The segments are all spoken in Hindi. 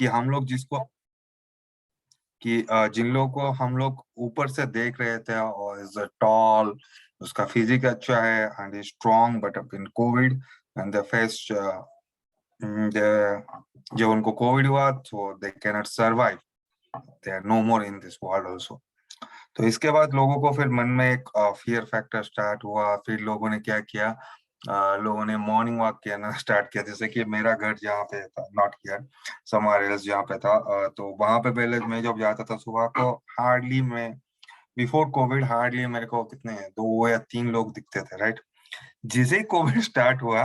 कि हम लोग जिन लोगों को हम लोग ऊपर से देख रहे थे और इज टॉल, उसका फिजिक अच्छा है and is strong, but in COVID and the phase जो उनको कोविड हुआ तो they can not survive, they are no more in this world also. तो इसके बाद लोगों को फिर मन में एक फियर फैक्टर स्टार्ट हुआ। फिर लोगों ने क्या किया, लोगों ने मॉर्निंग वॉक किया स्टार्ट किया। जैसे कि मेरा घर जहाँ पे था, नॉट हियर, समवेयर एल्स जहाँ पे था, तो वहां पे पहले मैं जब जाता था सुबह को, हार्डली मैं बिफोर कोविड हार्डली मेरे को कितने 2 या 3 लोग दिखते थे, राइट। जिसे ही कोविड स्टार्ट हुआ,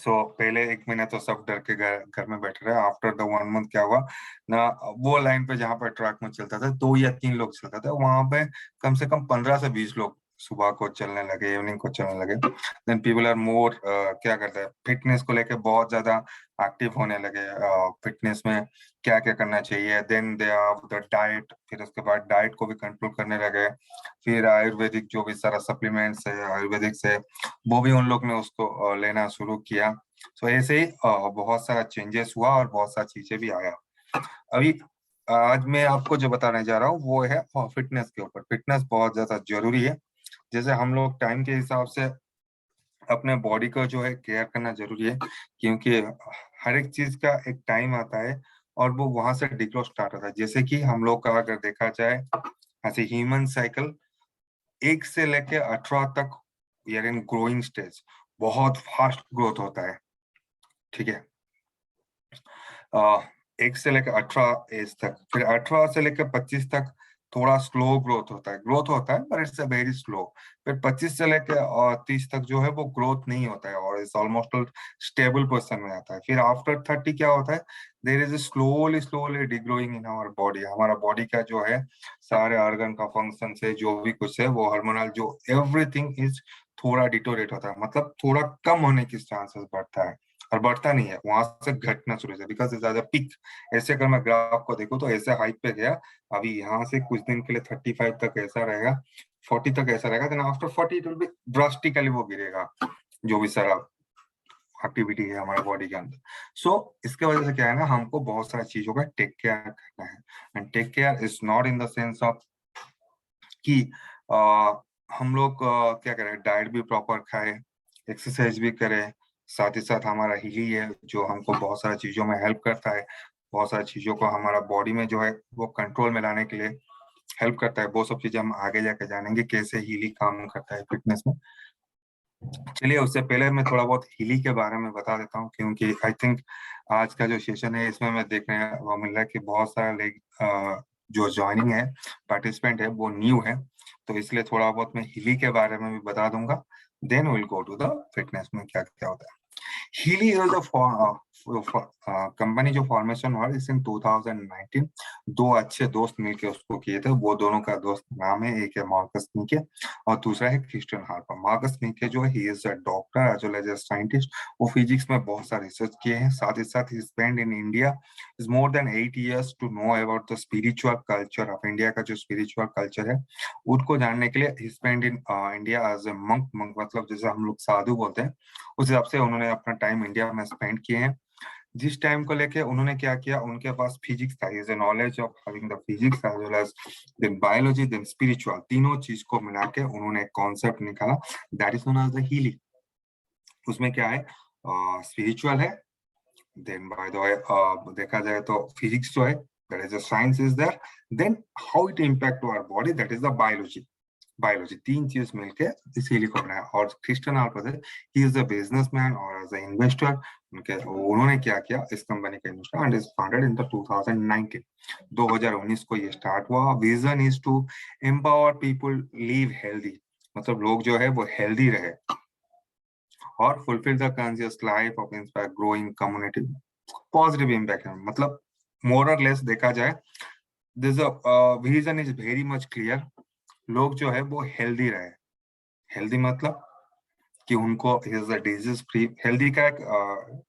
पहले 1 महीना तो सब डर के घर घर में बैठे रहे। आफ्टर द 1 मंथ क्या हुआ ना, वो लाइन पे जहाँ पे ट्रक में चलता था 2 या 3 लोग चलता था, वहां पे कम से कम 15 से 20 लोग सुबह को चलने लगे, इवनिंग को चलने लगे। देन पीपल आर मोर क्या करते हैं, फिटनेस को लेके बहुत ज्यादा एक्टिव होने लगे। फिटनेस में क्या क्या करना चाहिए, then they are the diet, फिर उसके बाद डाइट को भी कंट्रोल करने लगे। फिर आयुर्वेदिक जो भी सारा सप्लीमेंट्स है आयुर्वेदिक से, वो भी उन लोग ने उसको लेना शुरू किया। ऐसे ही बहुत सारा चेंजेस हुआ और बहुत सारी चीजें भी आया। अभी आज मैं आपको जो बताने जा रहा हूँ वो है फिटनेस के ऊपर। फिटनेस बहुत ज्यादा जरूरी है। जैसे हम लोग टाइम के हिसाब से अपने बॉडी को जो है केयर करना जरूरी है, क्योंकि हर एक चीज का एक टाइम आता है और वो वहां से डिग्रो स्टार्ट होता है। जैसे कि हम लोग का अगर देखा जाए ऐसे ह्यूमन साइकिल 1 से लेके 18 तक, we are in growing stage, बहुत फास्ट ग्रोथ होता है, ठीक है। 1 से लेकर 18 एज तक, फिर 18 से लेकर 25 तक थोड़ा स्लो ग्रोथ होता है, पर इट्स अ वेरी स्लो। फिर 25 से लेकर 30 तक जो है वो ग्रोथ नहीं होता है और इट्स ऑलमोस्ट स्टेबल पोजिशन में आता है। फिर आफ्टर 30 क्या होता है, there is slowly slowly degrowing in our body. हमारा बॉडी का जो है सारे ऑर्गन का फंक्शन से जो भी कुछ है वो हार्मोनल जो एवरीथिंग इज थोड़ा डिटोरेट होता है, मतलब थोड़ा कम होने की चांसेस बढ़ता है। और बढ़ता नहीं है, वहां से घटना शुरू होता है, बिकॉज इज पिक। ऐसे अगर मैं ग्राफ को देखूं तो ऐसे हाइट पे गया, अभी यहाँ से कुछ दिन के लिए 35 तक ऐसा रहेगा, 40 तक ऐसा रहेगा, then after 40 it will be drastically वो गिरेगा, जो भी सारा एक्टिविटी है हमारे बॉडी के अंदर। इसके वजह से क्या है ना, हमको बहुत सारी चीजों का टेक केयर करना है। And take care is not in the sense of कि हम लोग क्या करें, डाइट भी प्रॉपर खाए, एक्सरसाइज भी करें, साथ ही साथ हमारा हिली है जो हमको बहुत सारी चीजों में हेल्प करता है, बहुत सारी चीजों को हमारा बॉडी में जो है वो कंट्रोल में लाने के लिए हेल्प करता है। वो सब चीजें हम आगे जाके जानेंगे कैसे हिली काम करता है फिटनेस में। चलिए, उससे पहले मैं थोड़ा बहुत हिली के बारे में बता देता हूँ, क्योंकि आई थिंक आज का जो सेशन है इसमें मैं देख रहे हैं वो मिल रहा है कि बहुत सारे लोग जो ज्वाइनिंग है, पार्टिसिपेंट है, वो न्यू है। तो इसलिए थोड़ा बहुत मैं हिली के बारे में भी बता दूंगा, then will go to the fitness में क्या क्या होता है। Healy is कंपनी जो फॉर्मेशन हुआ इस इन 2019। दो अच्छे दोस्त मिलके उसको किए थे। वो दोनों का दोस्त नाम है, एक है मार्कस नीके और दूसरा है क्रिस्टियन हार्पर। मार्कस नीके जो है he is a doctor as well as a scientist. वो फिजिक्स में बहुत सारे रिसर्च किए हैं। साथ ही साथ ही spend in India is more than 8 years to know about the spiritual culture of India. का जो स्पिरिचुअल कल्चर है उसको जानने के लिए he spend in India as a monk. Monk मतलब जैसे हम लोग साधु बोलते हैं, उस हिसाब से उन्होंने अपना टाइम इंडिया में स्पेंड किए हैं। जिस टाइम को लेके उन्होंने क्या किया, उनके पास फिजिक्स था, is a knowledge of having the physics as well as then biology then spiritual, तीनों चीज को मिला के उन्होंने एक कॉन्सेप्ट निकाला, that is known as the healing. उसमें क्या है, स्पिरिचुअल है, देन बाय द वे देखा जाए तो फिजिक्स जो है that is a science is there, then how it impact to our body that is the biology. Biology, तीन चीज मिलके इसीलिए करना है। और Christian Alper he is a businessman और एज अ इन्वेस्टर। उन्होंने क्या किया, इस कंपनी का investor and is founded in the 2019। 2019 को ये स्टार्ट हुआ। Vision is to empower people live healthy, मतलब लोग जो है वो हेल्दी रहे और fulfil the conscious life of inspire growing community. Positive impact है, मतलब मोर और लेस देखा जाए this vision is very much clear. लोग जो है वो हेल्दी रहे। हेल्दी मतलब कि उनको is a disease free. Healthy का एक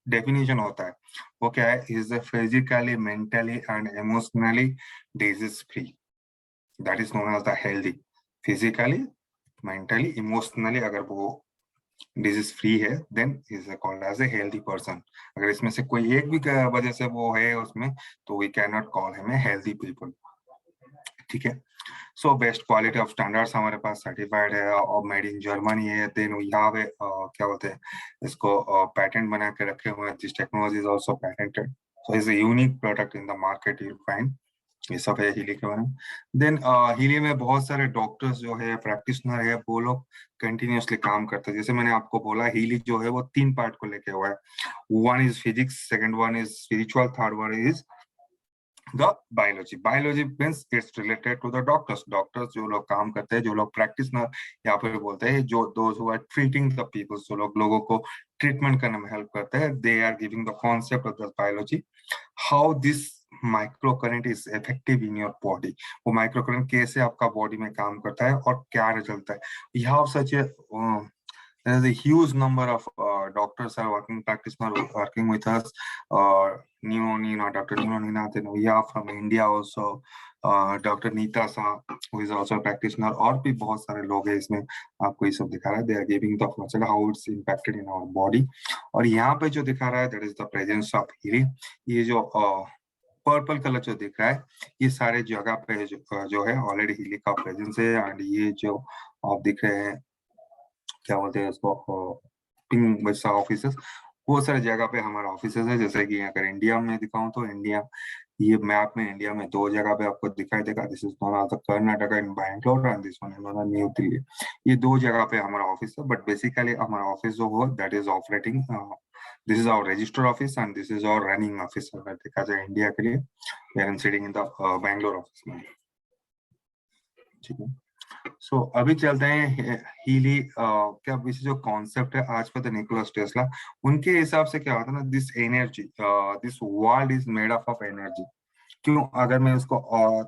डेफिनेशन होता है, वो क्या है, is a physically mentally and emotionally disease free, that is known as the healthy. Physically mentally emotionally अगर वो डिजीज फ्री है, then is called as a healthy person. अगर इसमें से कोई एक भी वजह से वो है उसमें, तो we can not call him a healthy people. ठीक है। So best quality of standards हमारे पास सर्टिफाइड है और मेड इन जर्मनी है। देन वी हैव ए क्या बोलते हैं इसको, पैटेंट बना के रखे हुए हैं। This technology is also patented, so is a unique product in the market you find. ये सब है हीली के बारे में। देन हीली में बहुत सारे डॉक्टर्स जो है, प्रैक्टिशनर है, वो लोग कंटिन्यूअसली काम करते हैं। जैसे मैंने आपको बोला, हीली जो है वो 3 पार्ट को लेके हुआ है। One is physics, second one is spiritual, third one is the biology. Biology means it's related to the doctors. Doctors जो लोग काम करते हैं, जो लोग प्रैक्टिशनर या फिर बोलते हैं जो those who are treating the people, जो लोग लोगों को ट्रीटमेंट करने में हेल्प करते हैं, they are giving the concept of the biology, how this micro current is effective in your body. वो माइक्रो करंट कैसे आपका बॉडी में काम करता है और क्या रिजल्ट है। We have such a there is a huge number of doctors are working, practitioner working with us. Nino Nina, Dr. Nino Nina, then we have from India also Dr. Neeta Sa, who is also a practitioner. और भी बहुत सारे लोग हैं इसमें, आपको ये सब दिखा रहा है। They are giving the function how it's impacted in our body. और यहाँ पे जो दिखा रहा है, that is the presence of healing. ये जो पर्पल कलर जो दिख रहा है, ये सारे जगह पे जो है ऑलरेडी हीलिंग का प्रेजेंस है। एंड ये जो आप दिख रहे हैं, क्या बोलते हैं उसको, पिंक वैसा ऑफिसेस, बहुत सारे जगह पे हमारा ऑफिसेस है। जैसे कि अगर इंडिया में दिखाऊं तो इंडिया, ये मैप में इंडिया में 2 जगह पे आपको दिखाई देगा। This is none of Karnataka in Bangalore and this one is non new Delhi. ये 2 जगह पे हमारा ऑफिस है। बट बेसिकली हमारा ऑफिस जो हो, that is operating, this is our register office and this is our running office. अगर देखा जाए इंडिया के लिए, we are sitting in the Bangalore office में। ठीक है। सो अभी चलते हैं हीली, क्या वैसे जो कॉन्सेप्ट है आज पता निकोलस टेस्ला, उनके हिसाब से क्या होता है ना, this energy, this world is made up of energy. क्यों, अगर मैं उसको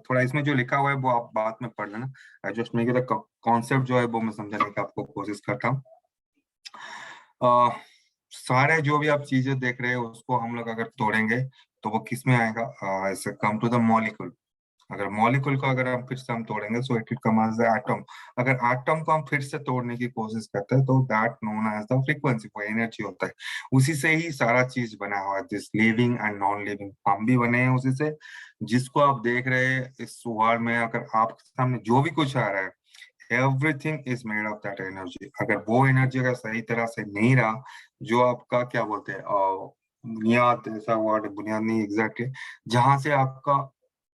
थोड़ा इसमें जो लिखा हुआ है वो आप बाद में पढ़ लेना। I just make the concept जो है वो मैं समझाने की आपको कोशिश करता हूँ। सारे जो भी आप चीजें देख रहे हैं उसको हम लोग अगर तोड़ेंगे तो वो किस में आएगा, ऐसे कम टू द मॉलिक्यूल। अगर मॉलिक्यूल को अगर हम फिर से हम तोड़ेंगे, so it will come as the atom. अगर एटम को हम फिर से तोड़ने की कोशिश करते हैं तो that known as the frequency, वो एनर्जी होता है। उसी से ही सारा चीज बना हुआ है, this living and non living, हम भी बने हैं उसी से। जिसको आप देख रहे हैं इस वर्ल्ड में, अगर आपके सामने जो भी कुछ आ रहा है, everything is made of that energy. अगर वो एनर्जी अगर सही तरह से नहीं रहा, जो आपका क्या बोलते हैं बुनियाद, ऐसा वर्ड बुनियाद नहीं एग्जैक्टली, जहां से आपका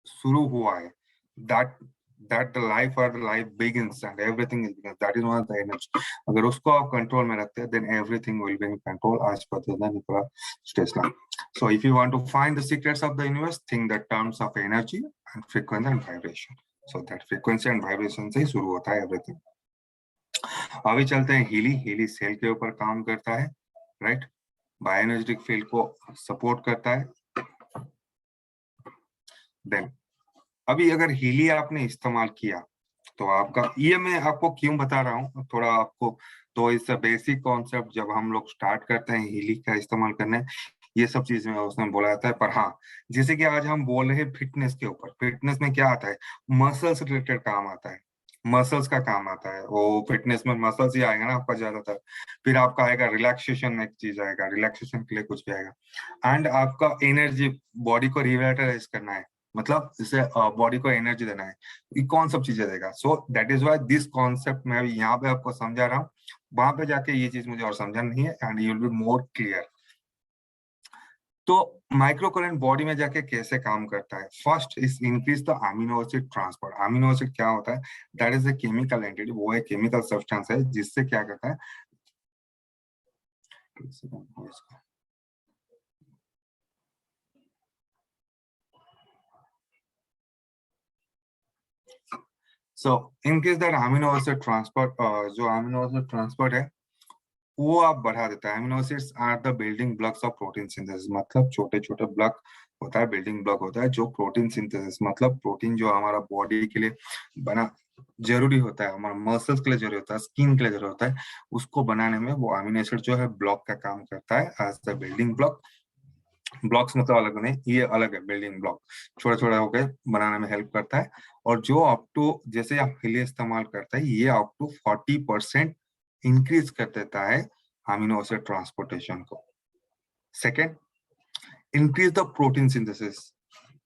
शुरू हुआ है, that that the life or the life begins and everything is begins, that is one of the energy। अगर उसको आप कंट्रोल में रखते हैं, then everything will be in control, as per the Nikola Tesla। So if you want to find the secrets of the universe, think the terms of energy and frequency and vibration। So that frequency and vibration से ही शुरू होता है everything। अभी चलते हैं हीली। हीली सेल के ऊपर काम करता है, राइट, बायोएनर्जेटिक फील्ड को सपोर्ट करता है। देन अभी अगर हीली आपने इस्तेमाल किया तो आपका, ये मैं आपको क्यों बता रहा हूँ थोड़ा आपको, तो इस बेसिक कॉन्सेप्ट जब हम लोग स्टार्ट करते हैं हीली का इस्तेमाल करने, ये सब चीजें उसने बोला जाता है। पर हाँ, जैसे कि आज हम बोल रहे हैं फिटनेस के ऊपर, फिटनेस में क्या आता है, मसल्स रिलेटेड काम आता है, मसल्स का काम आता है। वो फिटनेस में मसल्स ही आएगा ना आपका ज्यादातर। फिर आपका आएगा रिलैक्सेशन, एक चीज आएगा रिलैक्सेशन के लिए कुछ भी आएगा। एंड आपका एनर्जी, बॉडी को रिवेटलाइज करना है, मतलब इसे बॉडी को एनर्जी देना है, ये कौन सब चीजें देगा। So that is why this concept मैं अभी यहाँ पे आपको समझा रहा हूँ। वहां पे जाके ये चीज मुझे और समझना नहीं है, and you will be more clear. तो माइक्रो करंट बॉडी में जाके कैसे काम करता है, first is increase the amino acid transport. Amino acid क्या होता है, that is a chemical entity, वो एक केमिकल सब्सटेंस है जिससे क्या करता है, so in case that amino acid transport, जो अमीनो एसिड ट्रांसपोर्ट है वो आप बढ़ा देता है। Amino acids are the building blocks of protein synthesis, मतलब छोटे छोटे ब्लॉक होता है, बिल्डिंग ब्लॉक होता है जो प्रोटीन सिंथेसिस, मतलब प्रोटीन जो हमारा बॉडी के लिए बना जरूरी होता है, हमारा मसल्स के लिए जरूरी होता है, स्किन के लिए जरूरी होता है, उसको बनाने में वो अमीनो एसिड जो है ब्लॉक का काम करता है as the building block. Blocks मतलब अलग नहीं, ये अलग है, बिल्डिंग ब्लॉक छोटे छोटे होकर बनाने में हेल्प करता है। और जो अप टू, जैसे आप हीलियम इस्तेमाल करता है, ये अप टू 40% इंक्रीज कर देता है अमीनो एसिड ट्रांसपोर्टेशन को। Second, increase the protein synthesis.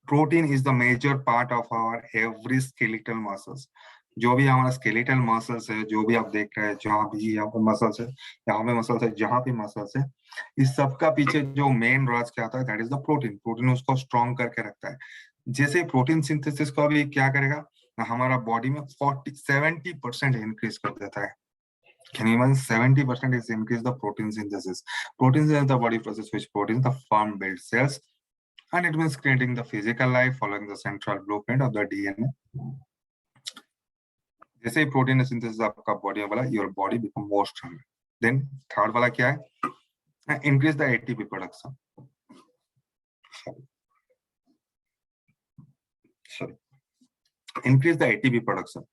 Protein is the major part of our every skeletal muscles. जो भी हमारा स्केलेटल मसल्स है, जो भी आप देख रहे हैं, जहाँ भी यहाँ पे मसल्स है, यहाँ पे मसल्स है, जहाँ पे मसल्स है, इस सब का पीछे जो मेन राज क्या होता है, that is the protein. Protein उसको स्ट्रॉन्ग करके रखता है। जैसे प्रोटीन सिंथेसिस को अभी क्या करेगा, हमारा बॉडी में 70% इंक्रीज कर देता है। Can even 70% is increase the protein synthesis. Protein synthesis is the body process which proteins the form build cells, and it means creating the physical life following the central blueprint of the DNA. जैसे ही प्रोटीन सिंथेसिस आपका बॉडी में बोला, your body become more strong. Then third वाला क्या है, increase the ATP production. Sorry, increase the ATP production.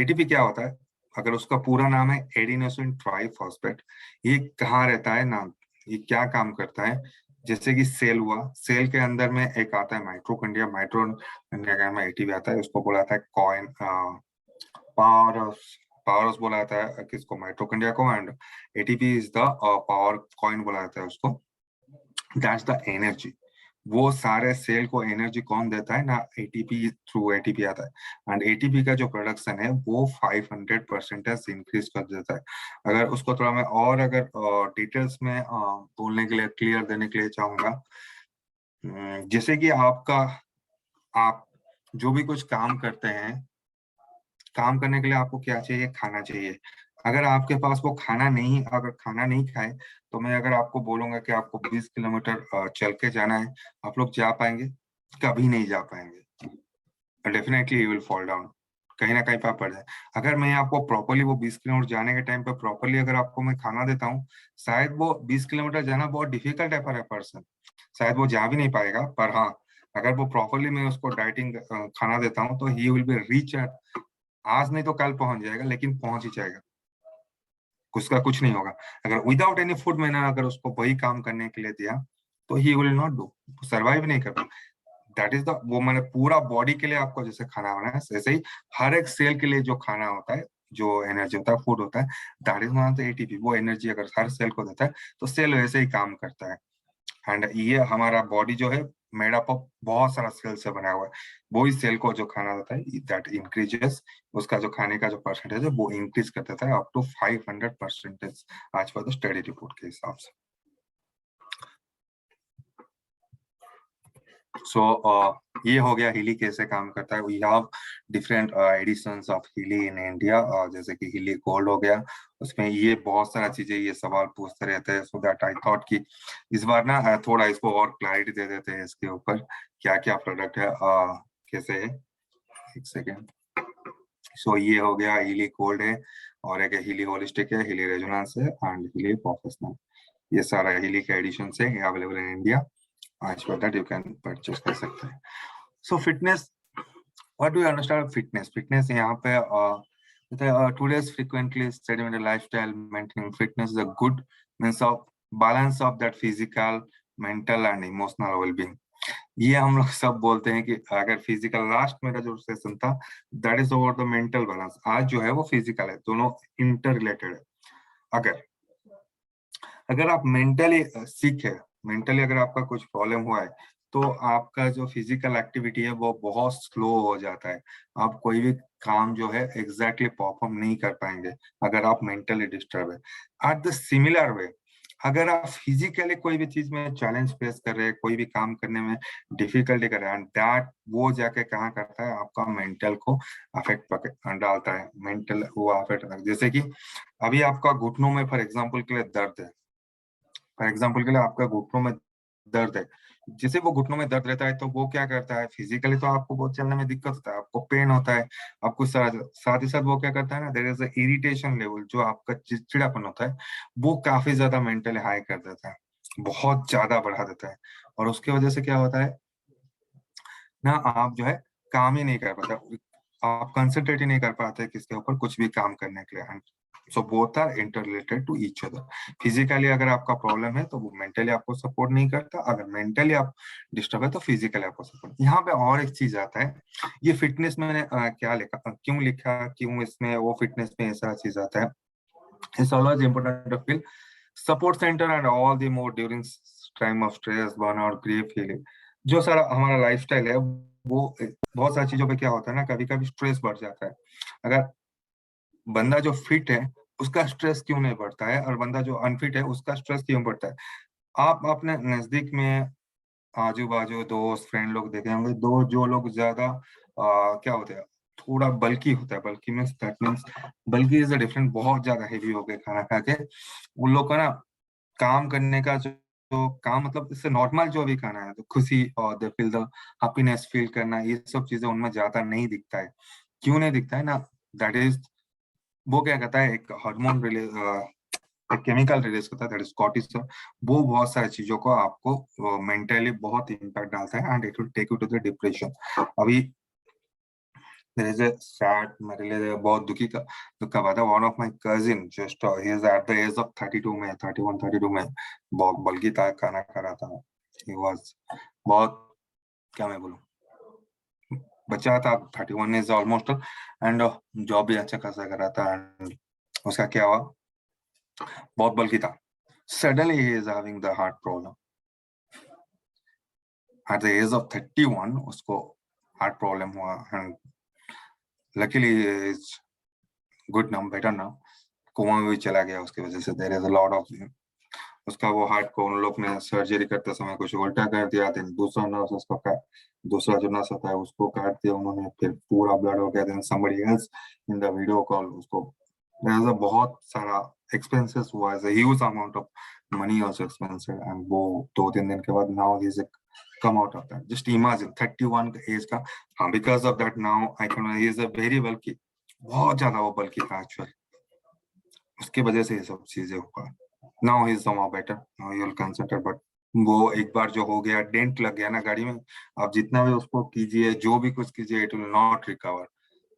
ATP क्या होता है, अगर उसका पूरा नाम है एडिनोसिन ट्राइफॉस्फेट, ये कहाँ रहता है नाम, ये क्या काम करता है, जैसे कि सेल हुआ, सेल के अंदर में एक आता है माइटोकॉन्ड्रिया, माइटोकॉन्ड्रिया में एटीपी आता है, उसको बोला जाता है कॉइन पावरस बोला जाता है किसको, माइटोकॉन्ड्रिया को, and ATP is the power coin बोला जाता है उसको। That's the energy. वो सारे सेल को एनर्जी कौन देता है ना, एटीपी, थ्रू एटीपी आता है। एंड एटीपी का जो प्रोडक्शन है वो 500% इंक्रीज कर देता है। अगर उसको थोड़ा मैं और अगर डिटेल्स में बोलने के लिए, क्लियर देने के लिए चाहूंगा, जैसे कि आप जो भी कुछ काम करते हैं, काम करने के लिए आपको क्या चाहिए, खाना चाहिए। अगर आपके पास वो खाना नहीं, अगर खाना नहीं खाए, तो मैं अगर आपको बोलूंगा कि आपको 20 किलोमीटर चल के जाना है, आप लोग जा पाएंगे? कभी नहीं जा पाएंगे। Definitely you will fall down, कहीं ना कहीं पे आप पड़ जाए। अगर मैं आपको प्रॉपरली वो 20 किलोमीटर जाने के टाइम पे प्रॉपरली अगर आपको मैं खाना देता हूँ, शायद वो 20 किलोमीटर जाना बहुत डिफिकल्ट है फॉर ए पर्सन, शायद वो जा भी नहीं पाएगा। पर हाँ, अगर वो प्रॉपरली मैं उसको डाइटिंग खाना देता हूँ, तो he will be reach at, आज नहीं तो कल पहुंच जाएगा, लेकिन पहुंच ही जाएगा, उसका कुछ नहीं होगा। अगर विदाउट एनी फूड मैंने अगर उसको वही काम करने के लिए दिया, तो he will not do, survive नहीं कर पाएगा। दैट इज द, वो मैंने पूरा बॉडी के लिए आपको जैसे खाना बनाया, वैसे ही हर एक सेल के लिए जो खाना होता है, जो एनर्जी होता है, फूड होता है, that is not the ATP. वो एनर्जी अगर हर सेल को देता है, तो सेल वैसे ही काम करता है। एंड ये हमारा बॉडी जो है मेड अप ऑफ बहुत सारा सेल से बना हुआ है। वो ही सेल को जो खाना देता है, दैट इंक्रीजेस, उसका जो खाने का जो परसेंटेज है वो इंक्रीज कर देता है अप टू 500% आज पर द स्टडी रिपोर्ट के हिसाब से। सो ये हो गया हीली कैसे काम करता है। We have different editions of Healy in India, जैसे कि हीली गोल्ड हो गया, उसमें ये बहुत सारा चीजें, ये सवाल पूछते रहते हैं। सो दैट आई थॉट कि इस बार ना थोड़ा इसको और क्लैरिटी दे देते हैं इसके ऊपर, क्या क्या प्रोडक्ट है, कैसे है। एक सेकेंड। सो ये हो गया हीली गोल्ड है, और एक हीली होलिस्टिक है, हीली रेजोनेंस है, एंड हीली प्रोफेशनल। ये सारा हीली के एडिशन है, अवेलेबल इन इंडिया। आज पर दैट यू कैन परचेज कर सकते हैं। सो fitness, what do you understand fitness? Fitness यहाँ पे today's frequently sedentary lifestyle, maintaining fitness is a good means of balance of that physical, mental and emotional well-being. ये हम लोग सब बोलते हैं कि अगर फिजिकल, लास्ट मेरा जो सेशन था that is over the mental balance, आज जो है वो फिजिकल है, दोनों इंटर रिलेटेड है। अगर अगर आप मेंटली सिक है, मेंटली अगर आपका कुछ प्रॉब्लम हुआ है, तो आपका जो फिजिकल एक्टिविटी है वो बहुत स्लो हो जाता है। आप कोई भी काम जो है एग्जैक्टली परफॉर्म नहीं कर पाएंगे अगर आप मेंटली डिस्टर्ब है। एट द सिमिलर वे, अगर आप फिजिकली कोई भी चीज में चैलेंज फेस कर रहे हैं, कोई भी काम करने में डिफिकल्टी कर रहे हैं, एंड दैट वो जाके कहाँ करता है, आपका मेंटल को अफेक्ट डालता है। मेंटल वो अफेक्ट, जैसे कि अभी आपका घुटनों में फॉर एग्जाम्पल के लिए दर्द है, फॉर एग्जाम्पल के लिए आपका घुटनों में दर्द है, जैसे वो घुटनों में दर्द रहता है, तो वो क्या करता है, फिजिकली तो आपको बहुत चलने में दिक्कत होता है, आपको पेन होता है, आपको साथ ही साथ वो क्या करता है ना, there is a irritation level, जो आपका चिड़चिड़ापन होता है वो काफी ज्यादा मेंटली हाई कर देता है, बहुत ज्यादा बढ़ा देता है। और उसकी वजह से क्या होता है ना, आप जो है काम ही नहीं कर पाते, आप कंसंट्रेट ही नहीं कर पाते किसके ऊपर, कुछ भी काम करने के लिए। So both are interrelated to each other. Physically अगर आपका प्रॉब्लम है तो वो मेंटली आपको सपोर्ट नहीं करता, अगर मेंटली आप डिस्टर्ब है तो फिजिकली आपको सपोर्ट। यहाँ पे और एक चीज आता है, ये फिटनेस में मैंने क्या लिखा, क्यों लिखा, क्यों इसमें वो फिटनेस में ऐसा चीज आता है, It's always important to feel support center and all the more during time of stress, burnout, grief, healing. जो सारा हमारा लाइफस्टाइल है वो बहुत सारी चीजों पे क्या होता है ना, कभी कभी स्ट्रेस बढ़ जाता है। अगर बंदा जो फिट है उसका स्ट्रेस क्यों नहीं बढ़ता है, और बंदा जो अनफिट है उसका स्ट्रेस क्यों बढ़ता है? आप अपने नजदीक में आजू बाजू दोस्त फ्रेंड लोग देखे होंगे, दो जो लोग ज्यादा क्या होते हैं, थोड़ा बल्की होता है। Bulky means that means bulky is a different, बहुत ज्यादा हेवी हो गए खाना खा के उन लोग का ना, काम करने का जो काम मतलब इससे नॉर्मल जो भी खाना है तो खुशी और they feel the happiness feel करना, ये सब चीजें उनमें ज्यादा नहीं दिखता है। क्यों नहीं दिखता है ना? दैट इज, वो क्या कहता है, एक हार्मोन रिलीज, एक केमिकल रिलीज होता है, दैट इज कॉर्टिसोल। वो बहुत सारी चीजों को आपको मेंटली बहुत इम्पैक्ट डालता है and it will take you to the depression. अभी there is a sad, मेरे लिए बहुत दुख का बात है। One of my cousin just he is at the age of 32 में, 31 32 में बहुत बल्कि था, खाना खा रहा था। ही वाज बहुत, क्या मैं बोलूं, बच्चा था, 31 इज ऑलमोस्ट, एंड जॉब भी अच्छा खासा कर रहा था। एंड उसका क्या हुआ, बहुत बल्कि था, सडनली ही is having the heart problem at the age of 31। उसको हार्ट प्रॉब्लम हुआ and luckily is good now, better now. Coma में भी चला गया उसकी वजह से। There is a lot of, उसका वो हार्ट को उन लोग ने सर्जरी करते समय कुछ उल्टा कर दिया, देन दूसरा नर्स उसको काट, दूसरा जो नर्स होता है उसको काट दिया उन्होंने, फिर पूरा ब्लड हो गया। Then somebody else in the video call उसको, देयर इज अ बहुत सारा एक्सपेंसेस हुआ, है huge amount of money also expensive. And वो 2-3 दिन के बाद now he is come out of that. Just imagine 31 का एज का। हाँ, because of that now I can, he is a very bulky, बहुत ज्यादा वो बल्कि था एक्चुअली, उसकी वजह से ये सब चीजें हुआ। Now he is somehow better, now he will consider, but वो एक बार जो हो गया, डेंट लग गया ना गाड़ी में, आप जितना भी उसको कीजिए, जो भी कुछ कीजिए, इट विल नॉट रिकवर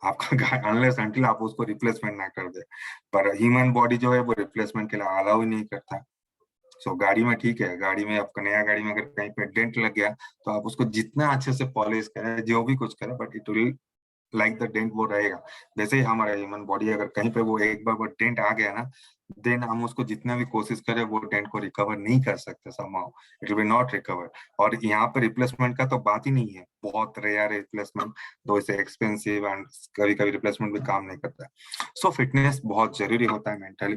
आपका, अनलेस अनटिल आप उसको रिप्लेसमेंट ना कर दे। पर ह्यूमन बॉडी जो है वो रिप्लेसमेंट के लिए अलाउ ही नहीं करता। सो गाड़ी में ठीक है, गाड़ी में आपका नया गाड़ी में अगर कहीं पे डेंट लग गया तो आप उसको जितना अच्छे से पॉलिश करें, जो भी कुछ करें, but it will like the dent वो रहेगा। वैसे ही हमारा ह्यूमन बॉडी, अगर कहीं पे वो एक बार वो डेंट आ गया ना, देन हम उसको जितना भी कोशिश करें वो डेंट को रिकवर नहीं कर सकते, somehow it will not recover. और यहाँ पे रिप्लेसमेंट का तो बात ही नहीं है, बहुत रेयर रिप्लेसमेंट, दो इसे एक्सपेंसिव, एंड कभी कभी रिप्लेसमेंट भी काम नहीं करता है। सो फिटनेस बहुत जरूरी होता है mentally.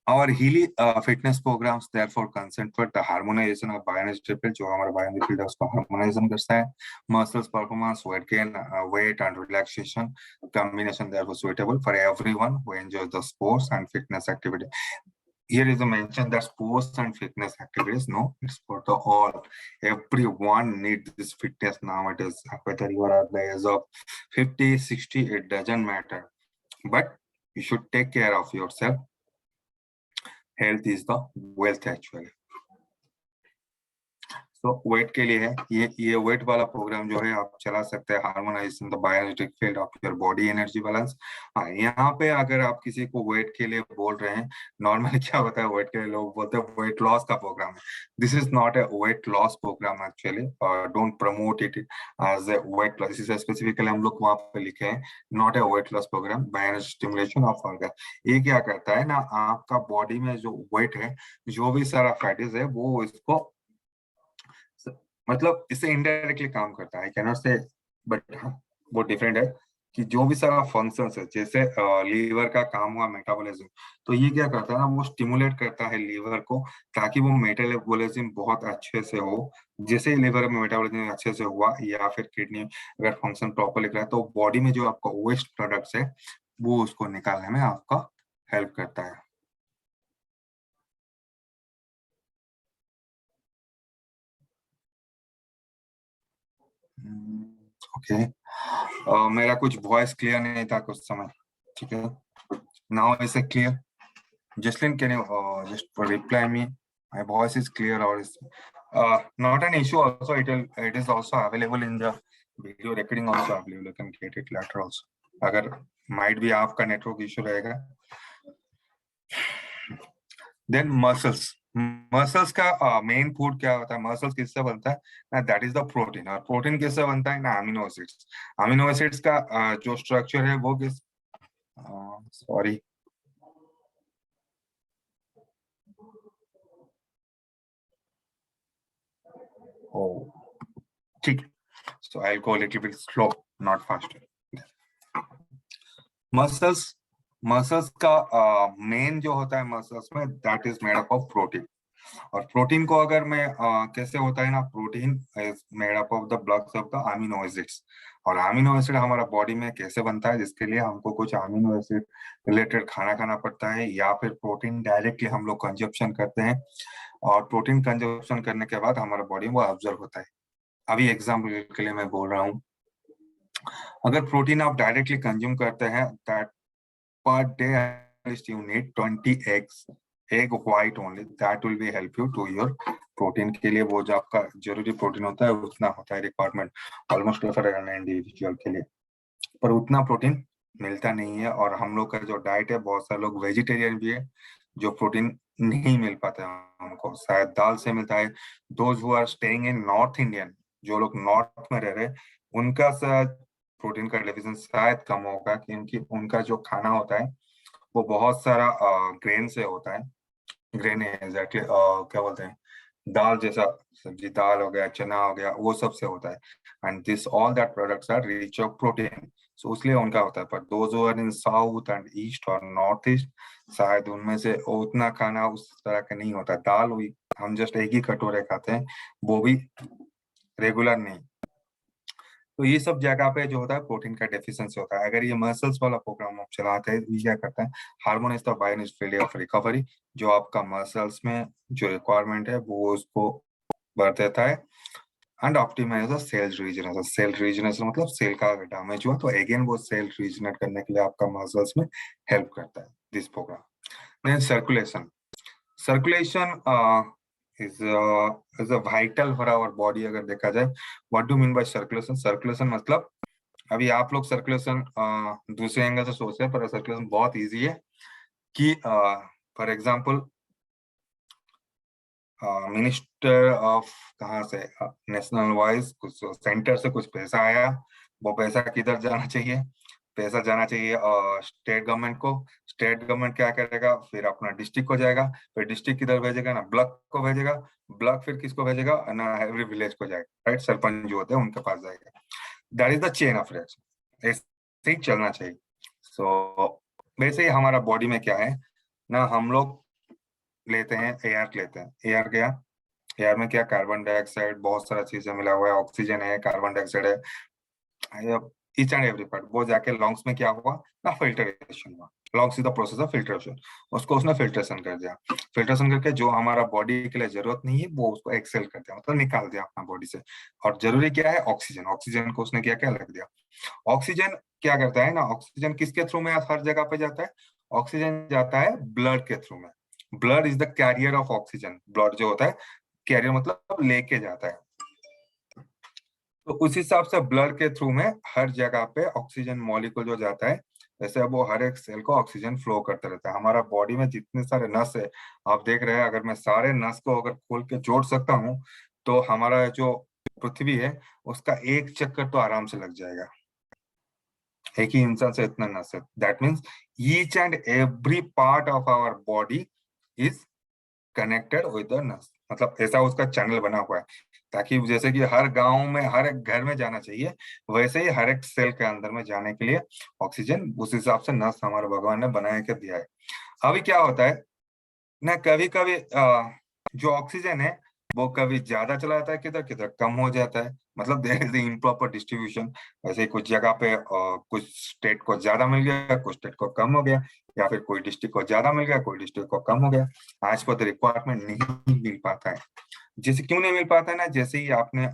Our Healy fitness programs therefore concentrate the harmonization of bioenergy field, जो हमारा bioenergy field है उसको harmonization करता है। Muscles performance, weight gain, weight and relaxation combination therefore suitable for everyone who enjoys the sports and fitness activity. Here is a mention that sports and fitness activities, no, it's for the all. Everyone needs this fitness nowadays, whether you are at the age of 50, 60, it doesn't matter. But you should take care of yourself. Health is the wealth actually. तो वेट के लिए है ये वेट वाला प्रोग्राम जो है आप चला सकते हैं, harmonization the bioenergetic field of your body energy balance. हाँ, यहाँ पे अगर आप किसी को वेट के लिए बोल रहे हैं, नॉर्मली क्या होता है, वेट के लिए लोग बोलते हैं वेट लॉस का प्रोग्राम है। This is not a weight loss program actually, don't promote it as a weight loss. इसे स्पेसिफिकली हम लोग वहाँ पे लिखे हैं, not a weight loss program, bioenergy stimulation of organ. ये क्या करता है ना, आपका बॉडी में जो वेट है, जो भी सारा फैटिस है, वो इसको मतलब इससे इनडायरेक्टली काम करता है, कैनॉट से, बट वो डिफरेंट है कि जो भी सारा फंक्शंस है, जैसे लीवर का काम हुआ मेटाबॉलिज्म, तो ये क्या करता है ना, वो स्टिमुलेट करता है लीवर को, ताकि वो मेटाबॉलिज्म बहुत अच्छे से हो। जैसे ही लीवर में मेटाबॉलिज्म अच्छे से हुआ, या फिर किडनी अगर फंक्शन प्रॉपर लिख रहा है, तो बॉडी में जो आपका वेस्ट प्रोडक्ट्स है वो उसको निकालने में आपका हेल्प करता है। ओके, मेरा कुछ वॉइस क्लियर नहीं था कुछ समय, ठीक है। Now is it clear? Jocelyn, can you just reply me? My voice is clear, or is not an issue. Also, it is also available in the video recording. Also available. You can get it later also. अगर might be आपका network issue रहेगा। Then muscles का मेन फूड क्या होता है, मसल्स किससे बनता है ना, दैट इज द प्रोटीन। और प्रोटीन किससे बनता है ना, अमीनो एसिड्स। अमीनो एसिड्स का जो स्ट्रक्चर है वो किस, सॉरी, ठीक है, so I'll go a little bit slow, not faster. Muscles, muscles का मेन जो होता है मसल्स में, that is made up of protein. और प्रोटीन को अगर मैं कैसे होता है ना, protein is made up of the blocks of the amino acids. और अमीनो एसिड हमारा बॉडी में कैसे बनता है, जिसके लिए हमको कुछ अमीनो एसिड रिलेटेड खाना खाना पड़ता है, या फिर प्रोटीन डायरेक्टली हम लोग कंजप्शन करते हैं, और प्रोटीन कंजप्शन करने के बाद हमारा बॉडी में वो ऑब्जर्व होता है। अभी एग्जाम्पल के लिए मैं बोल रहा हूँ, अगर प्रोटीन आप डायरेक्टली कंज्यूम करते हैं, that per day at least you need 20 eggs, egg white only, that will be help you to your protein के लिए। वो जो आपका जरूरी प्रोटीन होता है उतना होता है requirement almost for an individual के लिए, पर उतना प्रोटीन मिलता नहीं है। और हम लोग का जो डाइट है, बहुत सारे लोग वेजिटेरियन भी है जो प्रोटीन नहीं मिल पाता है उनको, शायद दाल से मिलता है। Those who are staying in North Indian, जो लोग नॉर्थ में रह रहे, उनका शायद प्रोटीन का डेफिशिएंसी शायद कम होगा, क्योंकि उनका जो खाना होता है वो बहुत सारा ग्रेन से होता है। ग्रेन एग्जैक्टली क्या बोलते हैं, दाल जैसा सब्जी, दाल हो गया, चना हो गया, वो सब से होता है। And this all that products are rich of protein, so इसलिए उनका होता है। पर those who are in south and east और नॉर्थ ईस्ट, शायद उनमें से उतना खाना उस तरह का नहीं होता। दाल हुई, हम जस्ट एक ही कटोरे खाते हैं, वो भी रेगुलर नहीं। तो ये सब जगह पे जो होता है प्रोटीन का डेफिशिएंसी होता है। अगर ये मसल्स वाला प्रोग्राम आप चलाते हैं, ये क्या करता है, हार्मोन द बायोनिज ऑफ रिकवरी, जो आपका मसल्स में जो रिक्वायरमेंट है वो उसको बढ़ देता है। And optimise the cell regeneration. Cell regeneration मतलब सेल का अगर डैमेज हुआ तो अगेन वो सेल रीजनरेट करने के लिए आपका मसल्स में हेल्प करता है this program. Then circulation, circulation is a vital for our body अगर देखा जाए। what do you mean by circulation? Circulation मतलब, अभी आप लोग सर्कुलेशन दूसरे एंगल से सोचते हैं, पर सर्कुलेशन बहुत इजी है कि फॉर एग्जांपल मिनिस्टर ऑफ कहाँ से, नेशनल वाइज कुछ सेंटर से कुछ पैसा आया, वो पैसा किधर जाना चाहिए, पैसा जाना चाहिए स्टेट गवर्नमेंट को। स्टेट गवर्नमेंट क्या करेगा, फिर अपना डिस्ट्रिक्ट को जाएगा, फिर डिस्ट्रिक्ट किधर भेजेगा ना, ब्लॉक को भेजेगा, ब्लॉक फिर किसको भेजेगा ना, एवरी विलेज को जाएगा, राइट, सरपंच जो होते हैं उनके पास जाएगा। That is the chain of reaction, ऐसे ही चलना चाहिए। सो वैसे ही हमारा बॉडी में क्या है ना, हम लोग लेते हैं एयर, लेते हैं एयर, गया एयर में क्या, कार्बन डाइऑक्साइड, बहुत सारा चीजें मिला हुआ है, ऑक्सीजन है, कार्बन डाइऑक्साइड है, ईच एंड एवरी पार्ट। वो जाके लंग्स में क्या हुआ ना, फिल्टरेशन हुआ। Lungs is the process of filtration, उसको उसने फिल्ट्रेशन कर दिया। फिल्ट्रेशन करके जो हमारा बॉडी के लिए जरूरत नहीं है वो उसको एक्सेल कर दिया, मतलब निकाल दिया अपना बॉडी से। और जरूरी क्या है, ऑक्सीजन, ऑक्सीजन को उसने क्या क्या लग दिया। ऑक्सीजन क्या करता है ना, ऑक्सीजन किसके थ्रू में हर जगह पे जाता है, ऑक्सीजन जाता है ब्लड के थ्रू में। Blood is the carrier of oxygen, blood जो होता है कैरियर मतलब लेके जाता है। तो उस हिसाब से ब्लड के थ्रू में हर जगह पे ऑक्सीजन मॉलिक्यूल जो जाता है, वैसे वो हर एक सेल को ऑक्सीजन फ्लो करता रहता है। हमारा बॉडी में जितने सारे नस है, आप देख रहे हैं, अगर मैं सारे नस को अगर खोल के जोड़ सकता हूँ, तो हमारा जो पृथ्वी है उसका एक चक्कर तो आराम से लग जाएगा। एक ही इंसान से इतना नस है, that means each and every part of our body is connected with the नस, मतलब ऐसा उसका चैनल बना हुआ है, ताकि जैसे कि हर गांव में हर एक घर में जाना चाहिए, वैसे ही हर एक सेल के अंदर में जाने के लिए ऑक्सीजन उस हिसाब से नस हमारे भगवान ने बना के दिया है। अभी क्या होता है ना, कभी कभी जो ऑक्सीजन है वो कभी ज्यादा चला जाता है, किधर किधर कम हो जाता है, मतलब देयर इज इम्प्रॉपर डिस्ट्रीब्यूशन। वैसे ही कुछ जगह पे कुछ स्टेट को ज्यादा मिल गया, कुछ स्टेट को कम हो गया, या फिर कोई डिस्ट्रिक्ट को ज्यादा मिल गया, कोई डिस्ट्रिक्ट को कम हो गया। आज पर रिक्वायरमेंट नहीं मिल पाता है। जैसे क्यों नहीं मिल पाता है ना, जैसे ही आपने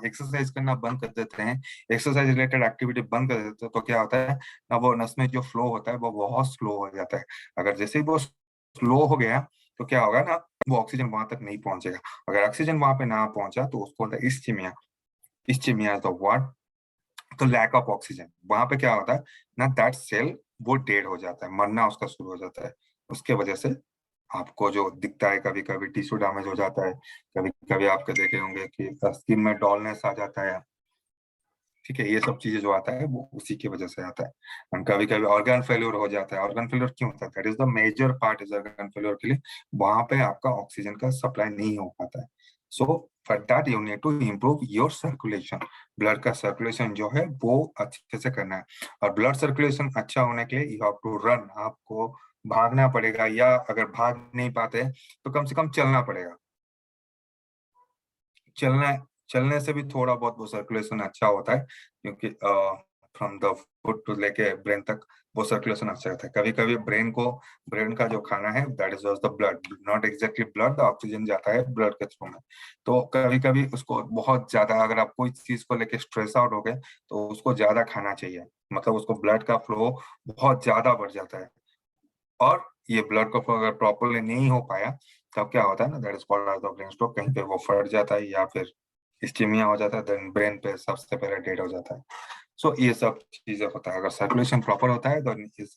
एक्सरसाइज करना बंद कर देते हैं, एक्सरसाइज रिलेटेड एक्टिविटी बंद कर देते हैं, तो क्या होता है ना, वो नस में जो फ्लो होता है वो बहुत स्लो हो जाता है। अगर जैसे ही वो स्लो हो गया तो क्या होगा ना, वो ऑक्सीजन वहां तक नहीं पहुंचेगा। अगर ऑक्सीजन वहां पे ना पहुंचा तो उसको होता है ischaemia. Ischaemia is the what, तो लैक ऑफ ऑक्सीजन। वहां पे क्या होता है ना, दैट सेल वो डेड हो जाता है, मरना उसका शुरू हो जाता है। उसके वजह से आपको जो दिखता है, कभी कभी टिश्यू डैमेज हो जाता है, कभी कभी आपके देखे होंगे कि स्किन में डॉलनेस आ जाता है। ठीक है, ये सब चीजें जो आता है वो उसी की वजह से आता है। एंड कभी कभी ऑर्गन फेल्योर हो जाता है। ऑर्गन फेल्योर क्यों होता है, that is the major part is organ failure के लिए, वहां पे आपका ऑक्सीजन का सप्लाई नहीं हो पाता है। So for that you need to improve your circulation. Blood का सर्कुलेशन जो है वो अच्छे से करना है, और ब्लड सर्कुलेशन अच्छा होने के लिए यू हैव टू रन, आपको भागना पड़ेगा, या अगर भाग नहीं पाते तो कम से कम चलना पड़ेगा। चलना चलने से भी थोड़ा बहुत वो सर्कुलेशन अच्छा होता है, क्योंकि फ्रॉम द फुट टू लेके ब्रेन तक वो सर्कुलेशन अच्छा रहता है। कभी कभी ब्रेन का जो खाना है that is the blood, not exactly blood, oxygen जाता है ब्लड के थ्रू में। तो कभी कभी उसको बहुत ज्यादा, अगर आप कोई चीज को लेके स्ट्रेस आउट हो गए तो उसको ज्यादा खाना चाहिए, मतलब उसको ब्लड का फ्लो बहुत ज्यादा बढ़ जाता है। और ये ब्लड का फ्लो अगर प्रॉपरली नहीं हो पाया तब क्या होता है ना, that is called as the brain stroke. कहीं पे वो फट जाता है या फिर इस्कीमिया हो जाता है, देन ब्रेन पे सबसे पहले डेड हो जाता है। सो ये सब चीजें होता है। अगर सर्कुलेशन प्रॉपर होता है तो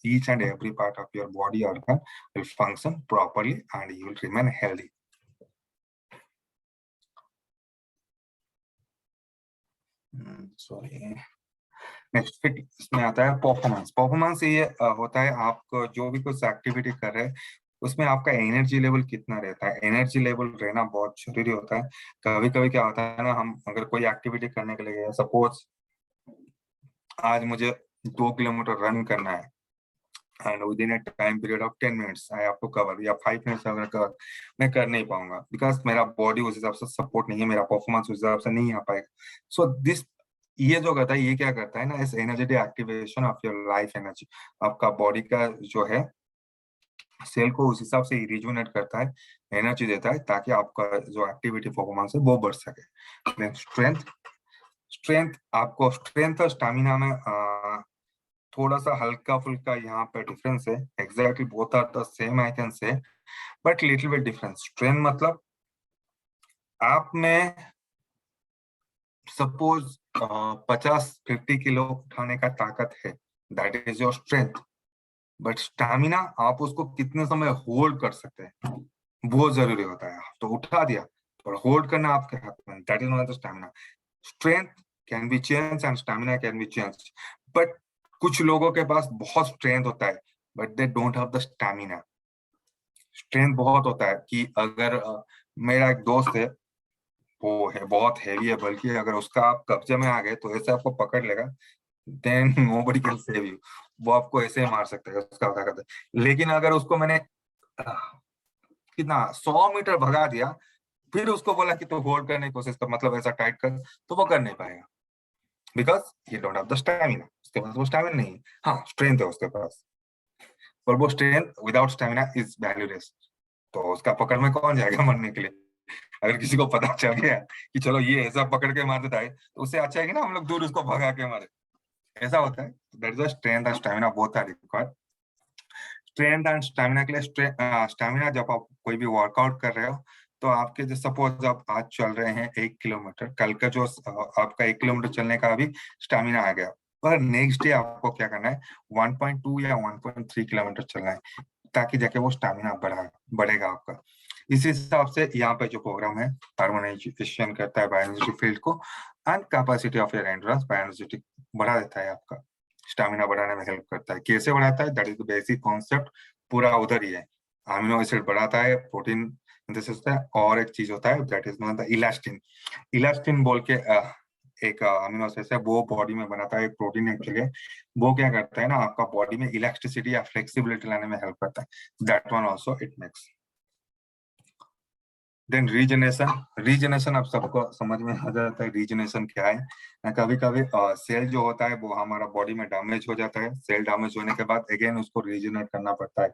each and every part of your body organ will function properly and you will remain healthy. Sorry, next fit इसमें आता है परफॉर्मेंस। परफॉर्मेंस ये होता है आप जो भी कुछ एक्टिविटी कर रहे हैं उसमें आपका एनर्जी लेवल कितना रहता है। एनर्जी लेवल रहना बहुत जरूरी होता है। कभी कभी क्या होता है ना, हम अगर कोई एक्टिविटी करने के लिए गए, सपोज आज मुझे 2 किलोमीटर रन करना है and within a time period of 10 minutes I have to cover, या 5 मिनट्स अगर कवर, मैं कर नहीं पाऊंगा बिकॉज मेरा बॉडी उस हिसाब से सपोर्ट नहीं है, मेरा परफॉर्मेंस उस हिसाब से नहीं आ पाएगा। सो दिस, ये जो करता है, ये क्या करता है ना, इस energetic activation of your life energy, आपका बॉडी का जो है सेल को उस हिसाब से रिजुनेट करता है, एनर्जी देता है, ताकि आपका जो एक्टिविटी परफॉर्मेंस है वो बढ़ सके। स्ट्रेंथ, आपको स्ट्रेंथ और स्टेमिना में थोड़ा सा हल्का फुल्का यहाँ पे डिफरेंस है। Exactly both are the same I can say, but little bit difference. Strength मतलब आप में सपोज 50-50 किलो उठाने का ताकत है, that is your strength. But stamina, आप उसको कितने समय होल्ड कर सकते हैं वो जरूरी होता है। तो उठा दिया और होल्ड करना आपके हाथ में, that is not the stamina. Strength can be change and stamina can be change, but कुछ लोगों के पास बहुत स्ट्रेंथ होता है but they don't have the stamina. Strength बहुत होता है कि अगर मेरा एक दोस्त है, वो है बहुत हैवी है, बल्कि अगर उसका आप कब्जे में आ गए तो ऐसे आपको पकड़ लेगा, then nobody can save you. वो आपको ऐसे ही मार सकता है, उसका ताकत है। लेकिन अगर उसको मैंने कितना 100 मीटर भगा दिया, फिर उसको बोला कि तू होल्ड करने की कोशिश कर, मतलब ऐसा टाइट कर, तो वो कर नहीं पाएगा बिकॉज ये डोंट हैव द स्टैमिना। उसके पास वो स्टैमिना नहीं है। हाँ, स्ट्रेंथ है उसके पास, पर वो strength without stamina is valueless. तो उसका पकड़ में कौन जाएगा मरने के लिए? अगर किसी को पता चल गया कि चलो ये ऐसा पकड़ के मार देता है, तो उससे अच्छा है कि ना हम लोग दूर उसको भगा के मारे। ऐसा होता है। That is strength and stamina both are required. Strength and stamina के लिए, स्टैमिना जब आप कोई भी वर्कआउट कर रहे हो, तो आपके जो सपोज आप आज चल रहे हैं 1 किलोमीटर, कल का जो आपका 1 किलोमीटर चलने का अभी स्टैमिना आ गया, पर नेक्स्ट डे आपको क्या करना है, 1.2 या 1.3 किलोमीटर चलना है, ताकि जाके वो स्टैमिना बढ़ेगा आपका। इस हिसाब से यहाँ पे जो प्रोग्राम है हार्मोनाइजेशन करता है बायोएनर्जी फील्ड को, and capacity of your endurance bioenergetic बढ़ा देता है, आपका स्टैमिना बढ़ाने में हेल्प करता है। कैसे बढ़ाता है, that is the basic concept, पूरा उधर ही है। अमीनो एसिड बढ़ाता है, प्रोटीन सिंथेसिस होता है, और एक चीज होता है that is not the elastin. Elastin बोल के एक अमीनो एसिड है, वो बॉडी में बनाता है, एक प्रोटीन एक्चुअली। वो क्या करता है ना, आपका बॉडी में इलास्टिसिटी या फ्लेक्सिबिलिटी लाने में हेल्प करता है। That one also it makes. Then regeneration. Regeneration अब सबको समझ में आ जाता है रीजनरेशन क्या है। कभी कभी सेल जो होता है वो हमारा बॉडी में डैमेज हो जाता है, सेल डैमेज होने के बाद अगेन उसको रीजनरेट करना पड़ता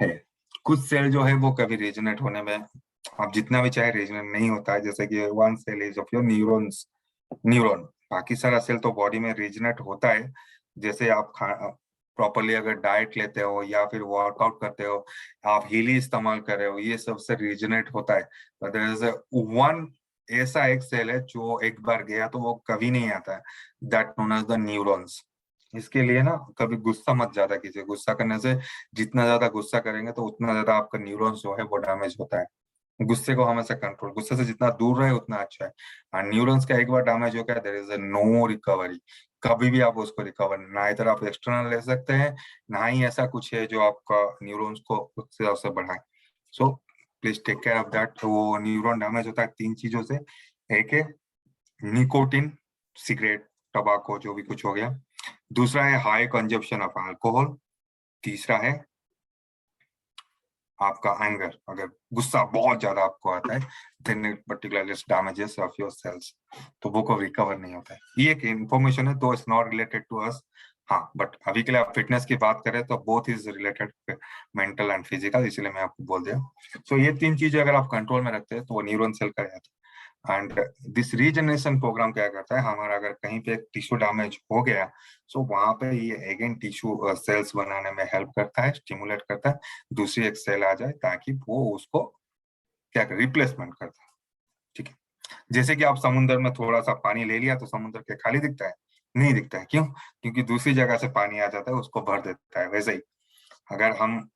है। कुछ सेल जो है वो कभी रीजनरेट होने में आप जितना भी चाहे रीजनरेट नहीं होता है, जैसे कि one cell is of your neuron. बाकी सारा सेल तो बॉडी में रीजनरेट होता है। जैसे आप प्रॉपरली अगर डाइट लेते हो या फिर वर्कआउट करते हो, आप हीली इस्तेमाल कर रहे हो, ये सब से रीजनरेट होता है। बट देयर इज वन ऐसा एक सेल है जो एक बार गया तो वो कभी नहीं आता है, that known as the neurons. इसके लिए ना कभी गुस्सा मत ज्यादा कीजिए। गुस्सा करने से, जितना ज्यादा गुस्सा करेंगे तो उतना ज्यादा आपका न्यूरॉन्स जो है वो डैमेज होता है। गुस्से को हमेशा कंट्रोल, गुस्से से जितना दूर रहे उतना अच्छा है। और न्यूरॉन्स का एक बार डैमेज हो गया, देयर इज नो रिकवरी। कभी भी आप उसको रिकवर, ना इधर आप एक्सटर्नल ले सकते हैं, ना ही ऐसा कुछ है जो आपका न्यूरॉन्स को उससे बढ़ाए। So please take care of that. वो न्यूरॉन डैमेज होता है 3 चीजों से। एक है निकोटिन, सिगरेट, टबाको, जो भी कुछ हो गया। दूसरा है हाई कंजप्शन ऑफ अल्कोहल। तीसरा है आपका एंगर, अगर गुस्सा बहुत ज्यादा आपको आता है, then it particularly damages of your cells, तो वो को रिकवर नहीं होता है। ये एक इंफॉर्मेशन है, तो it's not related to us. हाँ, बट अभी के लिए आप फिटनेस की बात करें तो both is related, mental and physical, इसलिए मैं आपको बोल दिया। सो ये 3 चीजें अगर आप कंट्रोल में रखते हैं तो वो न्यूरॉन सेल का रहता है। एंड दिस रीजनरेशन प्रोग्राम क्या करता है, हमारा अगर कहीं पे टिश्यू डैमेज हो गया, सो वहां पे ये अगेन टिश्यू सेल्स बनाने में हेल्प करता है, स्टिमुलेट करता है, दूसरी एक सेल आ जाए ताकि वो उसको क्या कर रिप्लेसमेंट करता है। ठीक है, जैसे कि आप समुद्र में थोड़ा सा पानी ले लिया तो समुद्र के खाली दिखता है? नहीं दिखता है। क्यों? क्योंकि दूसरी जगह से पानी आ जाता है, उसको भर देता है। वैसे ही अगर हम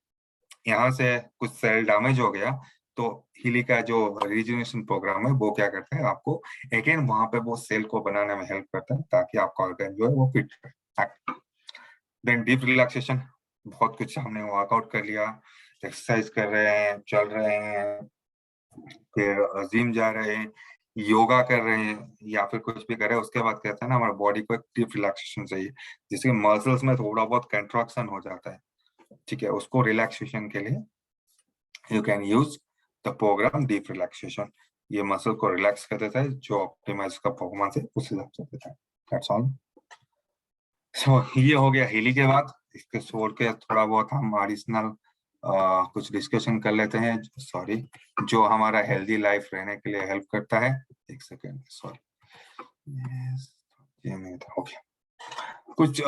यहाँ से कुछ सेल डैमेज हो गया तो हीली का जो रीजनरेशन प्रोग्राम है वो क्या करता है, आपको अगेन वहां पे वो सेल को बनाने में हेल्प करता है ताकि आपका ऑर्गन जो है वो फिट रहे। देन डीप रिलैक्सेशन, बहुत कुछ हमने वर्कआउट कर लिया, एक्सरसाइज कर रहे हैं, चल रहे हैं, फिर जिम जा रहे हैं, योगा कर रहे हैं, या फिर कुछ भी कर रहे हैं, उसके बाद कहते हैं ना हमारे बॉडी को एक डीप रिलैक्सेशन चाहिए, जिससे मसल्स में थोड़ा बहुत कंट्रैक्शन हो जाता है। ठीक है, उसको रिलैक्सेशन के लिए you can use the program deep relaxation. ये मसल को रिलैक्स कर देता है, जो ऑप्टिमाइज का परफॉर्मेंस है उस हिसाब से देता है। That's all. सो ये हो गया हीली के बाद। इसके छोड़ के थोड़ा बहुत हम एडिशनल कुछ डिस्कशन कर लेते हैं, सॉरी, जो हमारा हेल्दी लाइफ रहने के लिए हेल्प करता है। एक सेकेंड, सॉरी, ये नहीं था, ओके। कुछ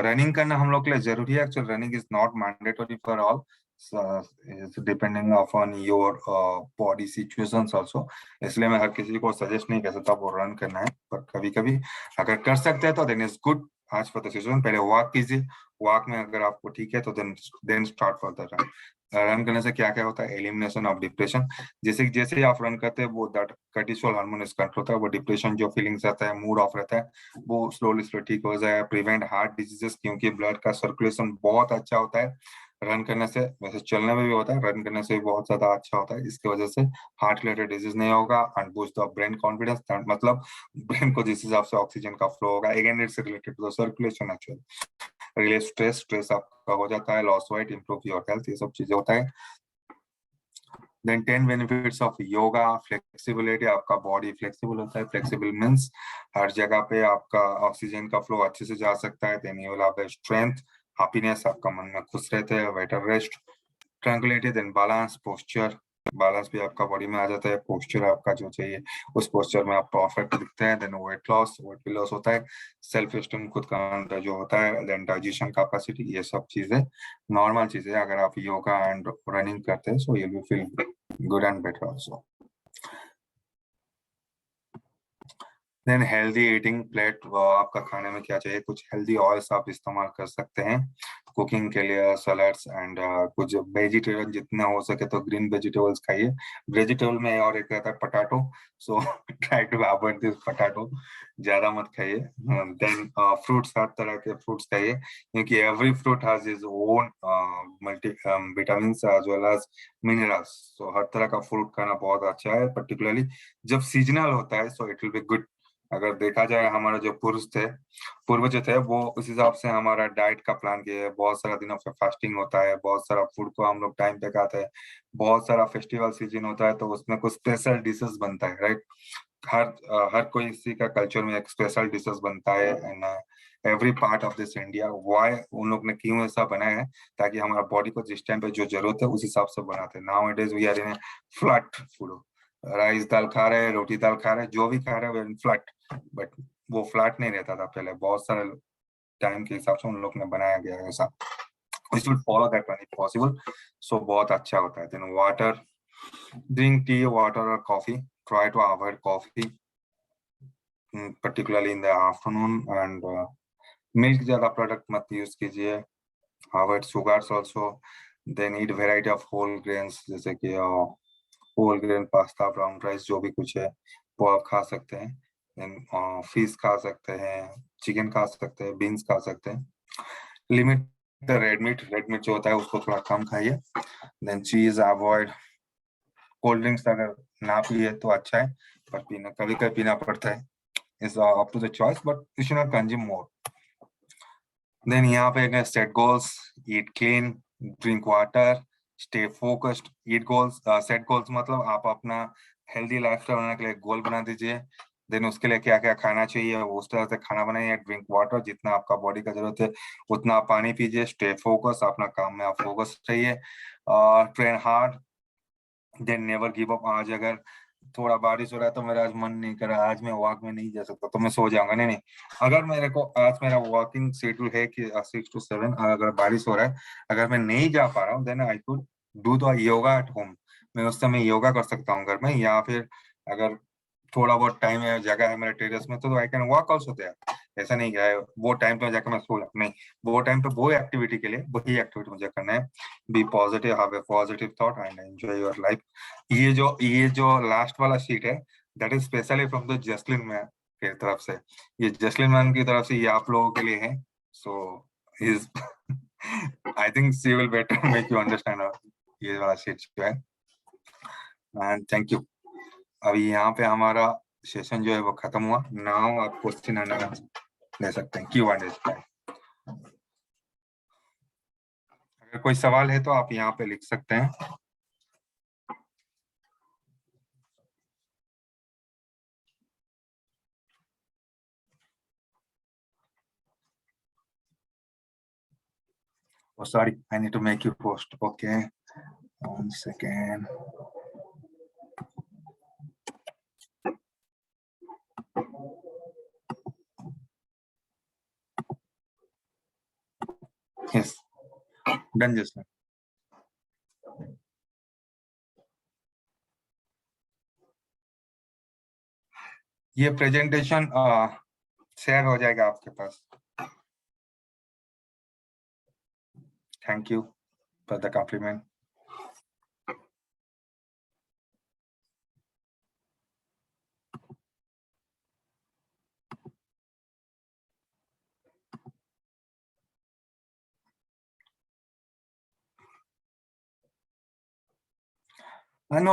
रनिंग करना हम लोग के लिए जरूरी है। Actually running is not mandatory for all, depending on your body situations also. इसलिए मैं हर किसी को सजेस्ट नहीं कर सकता वो रन करना है, पर कभी कभी अगर कर सकते हैं तो देन इज गुड। आज फॉर द सिचुएशन पहले वॉक कीजिए, वॉक में अगर आपको ठीक है तो then start for the run. Run करने से क्या क्या होता है, एलिमिनेशन ऑफ डिप्रेशन। जैसे जैसे ही आप रन करते हैं वो that cortisol hormone is control होता है, वो डिप्रेशन जो फीलिंग्स आता है, मूड ऑफ रहता है, वो स्लोली स्लो ठीक हो जाएगा। प्रिवेंट हार्ट डिजीजेस, क्योंकि ब्लड का सर्कुलेशन बहुत अच्छा होता है रन करने से। वैसे चलने में भी होता है, रन करने से भी बहुत ज्यादा अच्छा होता है। इसकी वजह से हार्ट रिलेटेड डिजीज नहीं होगा। And boost the brain confidence, मतलब ब्रेन को जिस हिसाब से ऑक्सीजन का फ्लो होगा, again it's related to the circulation actually. Release stress, stress आपका हो जाता है, loss weight, improve your health, ये सब चीजें होता है। Then 10 benefits of yoga. Flexibility, आपका बॉडी फ्लेक्सिबल होता है। फ्लेक्सिबल मींस हर जगह पे आपका ऑक्सीजन का फ्लो अच्छे से जा सकता है। Then you will have the strength, happiness, आपका मन में खुश रहते हैं, better rest, tranquillity, then balance, posture, balance भी आपका बॉडी में आ जाता है। पोस्चर आपका जो चाहिए उस पोस्चर में आप परफेक्ट दिखते हैं। देन वेट लॉस, वेट भी लॉस होता है। सेल्फ एस्टीम, खुद का अंदर जो होता है। देन डाइजेशन कैपेसिटी, ये सब चीजें नॉर्मल चीजें अगर आप योगा एंड रनिंग करते हैं, so you will feel good and better also. Then healthy eating plate, आपका खाने में क्या चाहिए, कुछ हेल्दी ऑयल्स आप इस्तेमाल कर सकते हैं कुकिंग के लिए, सलाड्स एंड कुछ वेजिटेबल, जितना हो सके तो ग्रीन वेजिटेबल्स खाइए। वेजिटेबल में और एक रहता है potato, so try to avoid this potato, ज्यादा मत खाइए। देन फ्रूट्स, हर तरह के फ्रूट्स खाइए, क्योंकि every fruit has his own multi vitamin as well as minerals. So हर तरह का फ्रूट खाना बहुत अच्छा है, पर्टिकुलरली जब सीजनल होता है, सो इट विल बी गुड। अगर देखा जाए हमारे जो पूर्वज थे वो उस हिसाब से हमारा डाइट का प्लान किए, बहुत सारा दिनों पे फास्टिंग होता है, बहुत सारा फूड को हम लोग टाइम पे खाते हैं, बहुत सारा फेस्टिवल सीजन होता है तो उसमें कुछ स्पेशल डिशेस बनता है, राइट। हर कोई इसी का कल्चर में एक स्पेशल डिशेस बनता है। And every part of this India, why उन लोग ने क्यों ऐसा बनाया है, ताकि हमारा बॉडी को जिस टाइम पे जो जरूरत है उस हिसाब से बनाते हैं। Now it is we are in flat food, rice दाल खा रहे हैं, रोटी दाल खा रहे हैं, जो भी खा रहे हैं फ्लैट, बट वो फ्लैट नहीं रहता था पहले, बहुत सारे टाइम के हिसाब से उन लोग ने बनाया गया है ऐसा। We should follow that when it possible, so बहुत अच्छा होता है। Then water, drink tea, water और coffee, try to avoid coffee particularly in the afternoon, and milk ज्यादा प्रोडक्ट मत यूज कीजिए, avoid sugars also. Then eat variety of whole grains, जैसे कि whole grain pasta, brown rice, जो भी कुछ है वो आप खा सकते हैं। देन फिश खा सकते हैं, चिकन खा सकते हैं, बीन्स खा सकते हैं। लिमिट रेड मीट जो होता है उसको थोड़ा कम खाइए। देन चीज अवॉइड। कोल्ड ड्रिंक्स अगर ना पिए तो अच्छा है, पर पीना कभी कभी पीना पड़ता है। Is up to the choice, but you should not consume more. Then यहाँ पे set goals, eat clean, drink water, stay focused. Eat goals, set goals मतलब आप अपना हेल्दी लाइफस्टाइल बनाने के लिए गोल बना दीजिए। देन उसके लिए क्या क्या खाना चाहिए उस तरह से खाना बनाइए। ड्रिंक वाटर, जितना आपका बॉडी का जरूरत है उतना आप पानी पीजिए। स्टे फोकस, अपना काम में आप फोकस रहिए। Train hard, then never give up. आज अगर थोड़ा बारिश हो रहा है तो मेरा आज मन नहीं कर रहा, आज मैं वॉक में नहीं जा सकता तो मैं सो जाऊंगा, नहीं नहीं। अगर मेरे को आज मेरा वॉकिंग शेड्यूल है कि 6 to 7, अगर बारिश हो रहा है, अगर मैं नहीं जा पा रहा हूँ, then I could do the yoga at home. मैं उस समय योगा कर सकता हूँ घर में, या फिर अगर थोड़ा बहुत टाइम है, जगह है मेरे टेरेस में, तो I can walk also there. ऐसा नहीं है वो टाइम पे जाकर मैं सो जाऊँ, नहीं। वो टाइम पे वो एक्टिविटी के लिए वही एक्टिविटी मुझे करना है। Be positive, have a positive thought and enjoy your life. ये जो लास्ट वाला शीट है, that is specially from the Jasleen ma'am की तरफ से। ये जसलिन मैम की तरफ से ये आप लोगों के लिए है। So is I think she will better make you understand ये वाला शीट जो है। And thank you. अभी यहाँ पे हमारा सेशन जो है वो खत्म हुआ। नाउ आप क्वेश्चन एंड आंसर ले सकते हैं, क्यू एंड ए। अगर कोई सवाल है तो आप यहाँ पे लिख सकते हैं। Oh, sorry, I need to make you post. Okay, 1 second. Yes, done just now. ये प्रेजेंटेशन शेयर हो जाएगा आपके पास। Thank you for the complement.